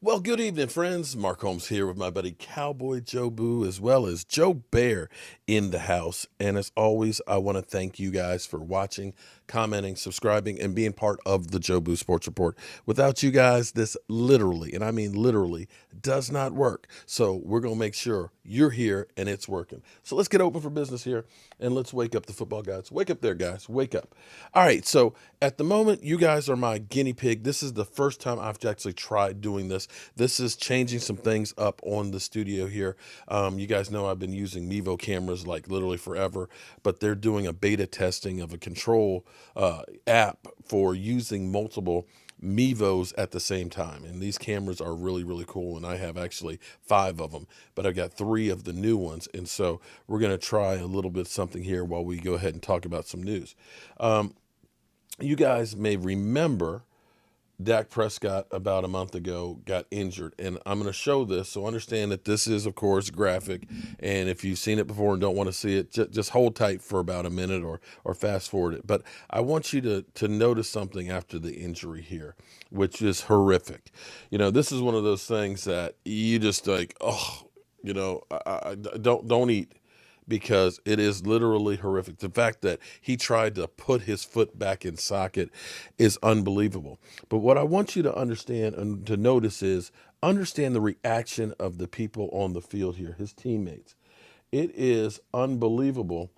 Well, good evening, friends. Mark Holmes here with my buddy Cowboy Joe Boo, as well as Joe Bear in the house. And as always, I want to thank you guys for watching, commenting, subscribing, and being part of the Joe Boo Sports Report. Without you guys, this literally, and I mean literally, does not work. So we're going to make sure you're here and it's working. So let's get open for business here and let's wake up the football guys. Wake up there, guys. Wake up. All right. So at the moment, you guys are my guinea pig. This is the first time I've actually tried doing this. This is changing some things up on the studio here. You guys know I've been using Mevo cameras like literally forever, but they're doing a beta testing of a control app for using multiple Mevos at the same time. And these cameras are really, really cool. And I have actually 5 of them, but I've got 3 of the new ones. And so we're going to try a little bit something here while we go ahead and talk about some news. You guys may remember Dak Prescott about a month ago got injured, and I'm going to show this, so understand that this is, of course, graphic, and if you've seen it before and don't want to see it, just hold tight for about a minute or fast forward it. But I want you to notice something after the injury here, which is horrific. You know, this is one of those things that you just like, oh, you know, I don't eat, because it is literally horrific. The fact that he tried to put his foot back in socket is unbelievable. But what I want you to understand and to notice is understand the reaction of the people on the field here, his teammates. It is unbelievable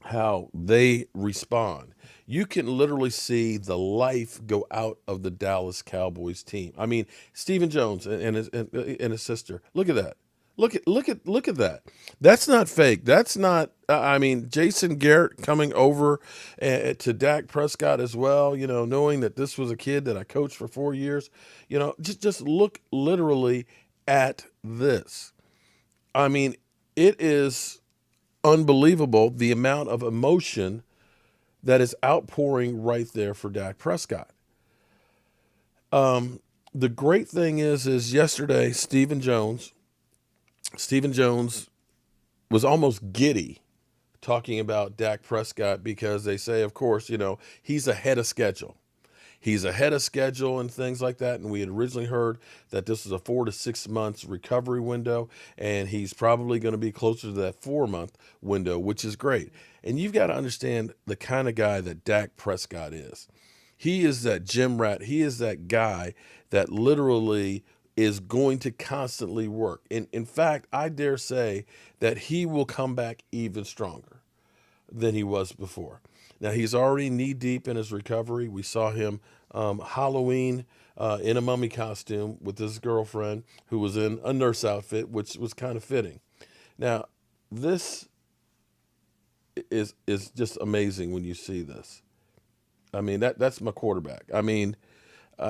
how they respond. You can literally see the life go out of the Dallas Cowboys team. I mean, Stephen Jones and his sister. Look at that. Look at that. That's not fake. That's not. I mean, Jason Garrett coming over to Dak Prescott as well. You know, knowing that this was a kid that I coached for 4 years. You know, just look literally at this. I mean, it is unbelievable the amount of emotion that is outpouring right there for Dak Prescott. The great thing is yesterday Stephen Jones was almost giddy talking about Dak Prescott, because they say, of course, you know, he's ahead of schedule. He's ahead of schedule and things like that. And we had originally heard that this was a 4 to 6 months recovery window, and he's probably going to be closer to that 4-month window, which is great. And you've got to understand the kind of guy that Dak Prescott is. He is that gym rat. He is that guy that literally is going to constantly work. In fact, I dare say that he will come back even stronger than he was before. Now, he's already knee deep in his recovery. We saw him Halloween in a mummy costume with his girlfriend, who was in a nurse outfit, which was kind of fitting. Now, this is just amazing when you see this. I mean, that's my quarterback. I mean,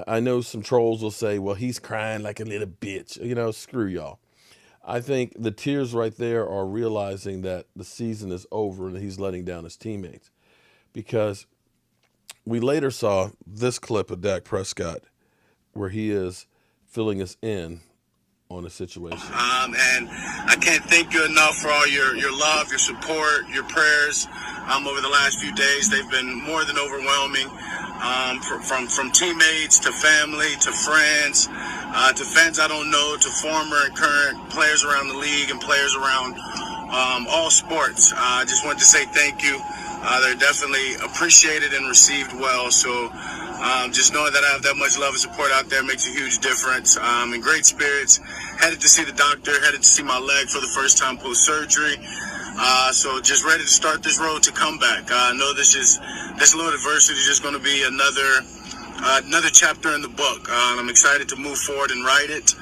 I know some trolls will say, well, he's crying like a little bitch. You know, screw y'all. I think the tears right there are realizing that the season is over and he's letting down his teammates. Because we later saw this clip of Dak Prescott where he is filling us in on a situation. And I can't thank you enough for all your love, your support, your prayers over the last few days. They've been more than overwhelming. From teammates to family to friends to fans I don't know to former and current players around the league and players around all sports. I just wanted to say thank you. They're definitely appreciated and received well. So just knowing that I have that much love and support out there makes a huge difference. In great spirits. Headed to see the doctor, headed to see my leg for the first time post-surgery. So just ready to start this road to comeback. I know this little adversity is just going to be another chapter in the book. I'm excited to move forward and write it.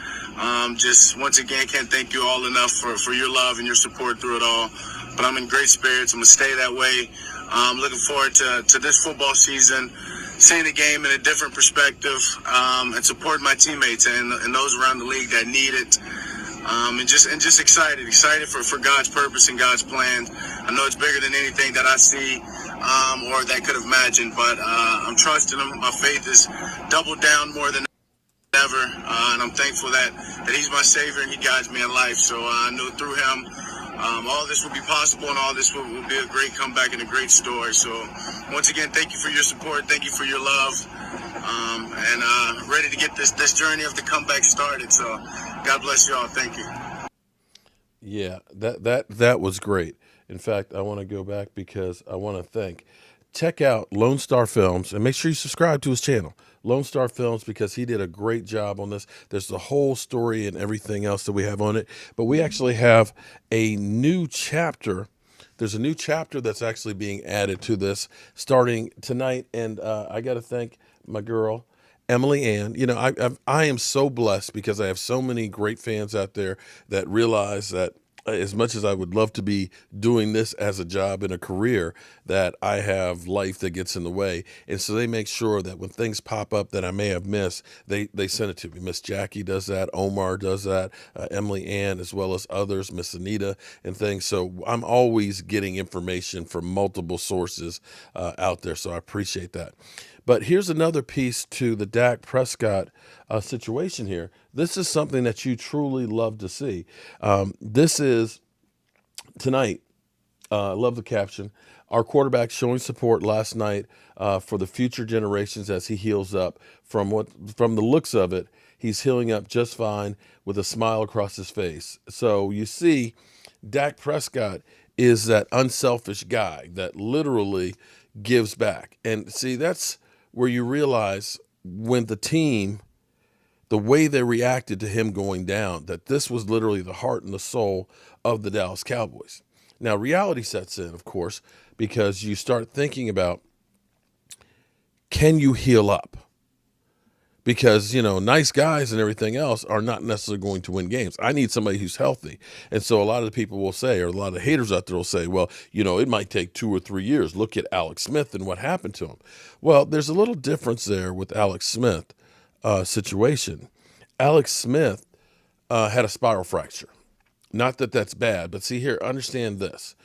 Just once again, can't thank you all enough for your love and your support through it all. But I'm in great spirits. I'm going to stay that way. I'm looking forward to this football season, seeing the game in a different perspective, and supporting my teammates and those around the league that need it. And just excited for God's purpose and God's plan. I know it's bigger than anything that I see or that I could have imagined, but I'm trusting Him. My faith is doubled down more than ever, and I'm thankful that He's my Savior and He guides me in life. So I know through Him All this will be possible, and all this will be a great comeback and a great story. So, once again, thank you for your support. Thank you for your love. And ready to get this journey of the comeback started. So, God bless you all. Thank you. Yeah, that was great. In fact, I want to go back because I want to thank. Check out Lone Star Films and make sure you subscribe to his channel, Lone Star Films, because he did a great job on this. There's the whole story and everything else that we have on it, but we actually have a new chapter. There's a new chapter that's actually being added to this starting tonight, and I got to thank my girl Emily Ann. You know, I am so blessed because I have so many great fans out there that realize that as much as I would love to be doing this as a job and a career, that I have life that gets in the way. And so they make sure that when things pop up that I may have missed, they send it to me. Miss Jackie does that. Omar does that. Emily Ann, as well as others, Miss Anita and things. So I'm always getting information from multiple sources out there. So I appreciate that. But here's another piece to the Dak Prescott situation here. This is something that you truly love to see. This is tonight. I love the caption. Our quarterback showing support last night for the future generations as he heals up. From the looks of it, he's healing up just fine with a smile across his face. So you see, Dak Prescott is that unselfish guy that literally gives back. And see, that's where you realize when the team, the way they reacted to him going down, that this was literally the heart and the soul of the Dallas Cowboys. Now, reality sets in, of course, because you start thinking about, can you heal up? Because, you know, nice guys and everything else are not necessarily going to win games. I need somebody who's healthy. And so a lot of the people will say, or a lot of haters out there will say, well, you know, it might take 2 or 3 years. Look at Alex Smith and what happened to him. Well, there's a little difference there with Alex Smith situation. Alex Smith had a spiral fracture. Not that that's bad, but see here, understand this.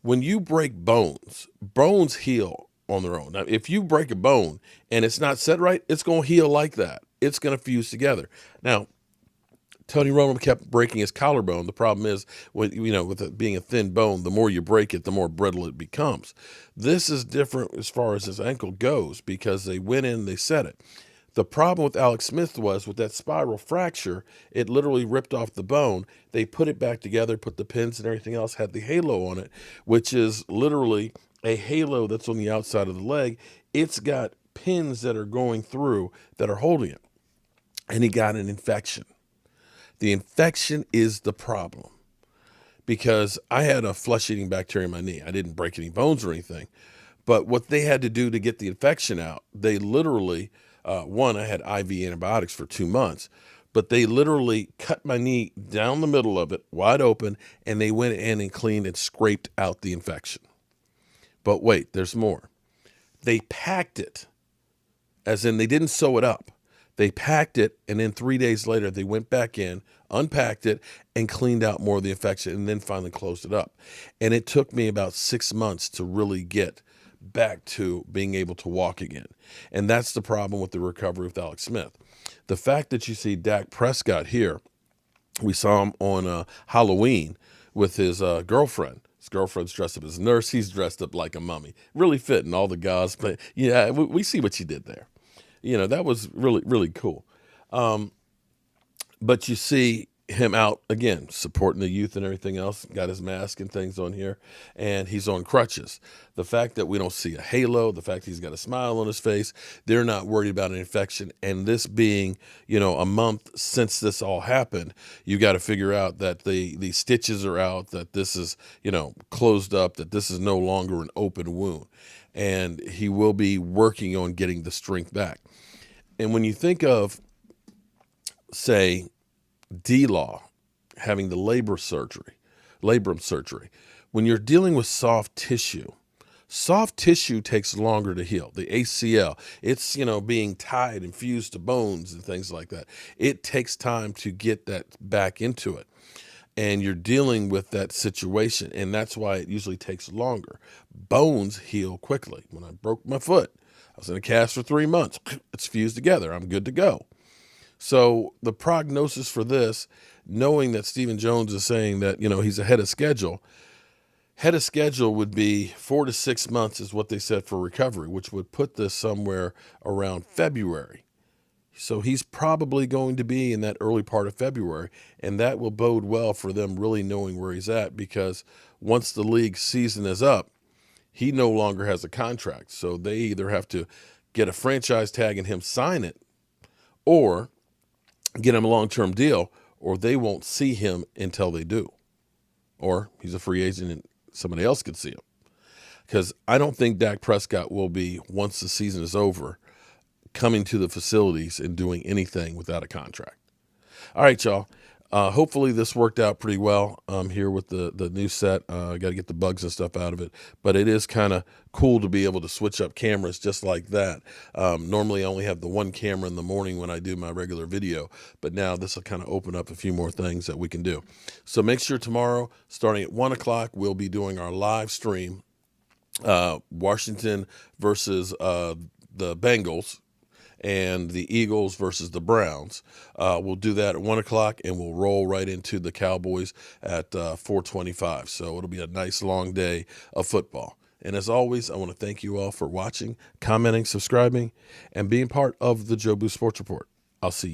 When you break bones, bones heal on their own. Now, if you break a bone and it's not set right, it's going to heal like that. It's going to fuse together. Now, Tony Romo kept breaking his collarbone. The problem is, with it being a thin bone, the more you break it, the more brittle it becomes. This is different as far as his ankle goes because they went in and they set it. The problem with Alex Smith was with that spiral fracture, it literally ripped off the bone. They put it back together, put the pins and everything else, had the halo on it, which is literally a halo that's on the outside of the leg. It's got pins that are going through that are holding it. And he got an infection. The infection is the problem because I had a flesh-eating bacteria in my knee. I didn't break any bones or anything. But what they had to do to get the infection out, they literally, I had IV antibiotics for 2 months, but they literally cut my knee down the middle of it, wide open, and they went in and cleaned and scraped out the infection. But wait, there's more. They packed it, as in they didn't sew it up. They packed it, and then 3 days later, they went back in, unpacked it, and cleaned out more of the infection, and then finally closed it up. And it took me about 6 months to really get back to being able to walk again. And that's the problem with the recovery with Alex Smith. The fact that you see Dak Prescott here, we saw him on Halloween with his girlfriend. His girlfriend's dressed up as a nurse. He's dressed up like a mummy. Really fitting, all the gauze. Yeah, we see what you did there. You know, that was really, really cool. But you see him out, again, supporting the youth and everything else, got his mask and things on here, and he's on crutches. The fact that we don't see a halo, the fact he's got a smile on his face, they're not worried about an infection. And this being, a month since this all happened, you got to figure out that the stitches are out, that this is, closed up, that this is no longer an open wound. And he will be working on getting the strength back. And when you think of, say, D-Law having the labrum surgery, when you're dealing with soft tissue takes longer to heal. The ACL, it's, being tied and fused to bones and things like that. It takes time to get that back into it. And you're dealing with that situation, and that's why it usually takes longer. Bones heal quickly. When I broke my foot, I was in a cast for 3 months. It's fused together. I'm good to go. So the prognosis for this, knowing that Stephen Jones is saying that, he's ahead of schedule, would be 4 to 6 months is what they said for recovery, which would put this somewhere around February. So he's probably going to be in that early part of February, and that will bode well for them really knowing where he's at, because once the league season is up, he no longer has a contract. So they either have to get a franchise tag and him sign it, or get him a long-term deal, or they won't see him until they do. Or he's a free agent and somebody else could see him. Because I don't think Dak Prescott will be, once the season is over, coming to the facilities and doing anything without a contract. All right, y'all. Hopefully this worked out pretty well here with the new set. I got to get the bugs and stuff out of it. But it is kind of cool to be able to switch up cameras just like that. Normally I only have the one camera in the morning when I do my regular video. But now this will kind of open up a few more things that we can do. So make sure tomorrow, starting at 1 o'clock, we'll be doing our live stream. Washington versus the Bengals, and the Eagles versus the Browns. We'll do that at 1 o'clock, and we'll roll right into the Cowboys at 4:25. So it'll be a nice long day of football. And as always, I want to thank you all for watching, commenting, subscribing, and being part of the Jobu Sports Report. I'll see you.